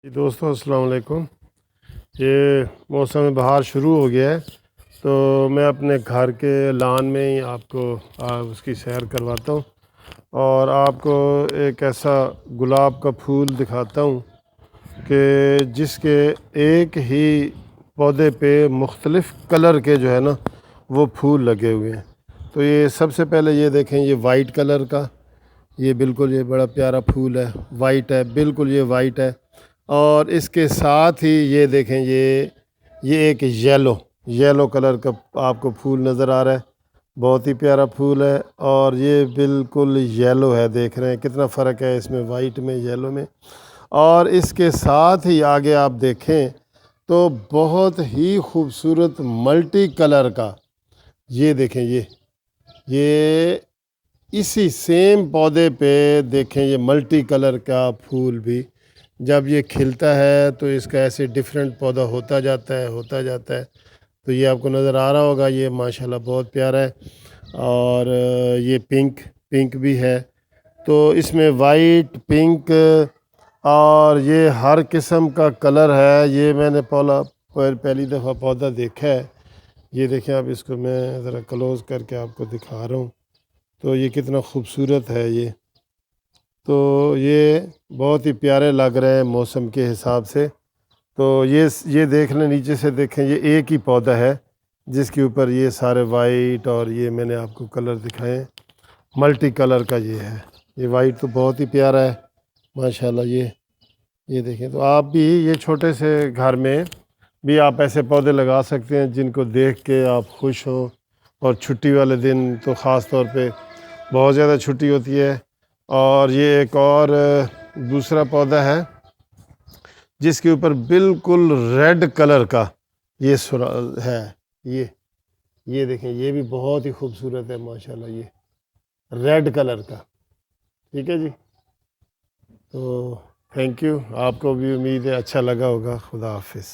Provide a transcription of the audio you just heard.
جی دوستو السلام علیکم۔ یہ موسم بہار شروع ہو گیا ہے تو میں اپنے گھر کے لان میں ہی آپ کو اس کی سیر کرواتا ہوں اور آپ کو ایک ایسا گلاب کا پھول دکھاتا ہوں کہ جس کے ایک ہی پودے پہ مختلف کلر کے جو ہے نا وہ پھول لگے ہوئے ہیں۔ تو یہ سب سے پہلے یہ دیکھیں، یہ وائٹ کلر کا، یہ بالکل یہ بڑا پیارا پھول ہے، وائٹ ہے، بالکل یہ وائٹ ہے۔ اور اس کے ساتھ ہی یہ دیکھیں، یہ ایک یلو کلر کا آپ کو پھول نظر آ رہا ہے، بہت ہی پیارا پھول ہے اور یہ بالکل یلو ہے، دیکھ رہے ہیں کتنا فرق ہے اس میں، وائٹ میں یلو میں۔ اور اس کے ساتھ ہی آگے آپ دیکھیں تو بہت ہی خوبصورت ملٹی کلر کا، یہ دیکھیں، یہ اسی سیم پودے پہ دیکھیں، یہ ملٹی کلر کا پھول بھی جب یہ کھلتا ہے تو اس کا ایسے ڈیفرنٹ پودا ہوتا جاتا ہے۔ تو یہ آپ کو نظر آ رہا ہوگا، یہ ماشاءاللہ بہت پیارا ہے۔ اور یہ پنک بھی ہے، تو اس میں وائٹ، پنک اور یہ ہر قسم کا کلر ہے۔ یہ میں نے پہلی دفعہ پودا دیکھا ہے۔ یہ دیکھیں، اب اس کو میں ذرا کلوز کر کے آپ کو دکھا رہا ہوں، تو یہ کتنا خوبصورت ہے یہ۔ تو یہ بہت ہی پیارے لگ رہے ہیں موسم کے حساب سے۔ تو یہ دیکھ لیں، نیچے سے دیکھیں، یہ ایک ہی پودا ہے جس کے اوپر یہ سارے وائٹ، اور یہ میں نے آپ کو کلر دکھائے، ملٹی کلر کا یہ ہے۔ یہ وائٹ تو بہت ہی پیارا ہے ماشاءاللہ۔ یہ دیکھیں، تو آپ بھی یہ چھوٹے سے گھر میں بھی آپ ایسے پودے لگا سکتے ہیں جن کو دیکھ کے آپ خوش ہوں، اور چھٹی والے دن تو خاص طور پہ بہت زیادہ چھٹی ہوتی ہے۔ اور یہ ایک اور دوسرا پودا ہے جس کے اوپر بالکل ریڈ کلر کا یہ ہے، یہ دیکھیں، یہ بھی بہت ہی خوبصورت ہے ماشاءاللہ، یہ ریڈ کلر کا۔ ٹھیک ہے جی، تو تھینک یو، آپ کو بھی امید ہے اچھا لگا ہوگا۔ خدا حافظ۔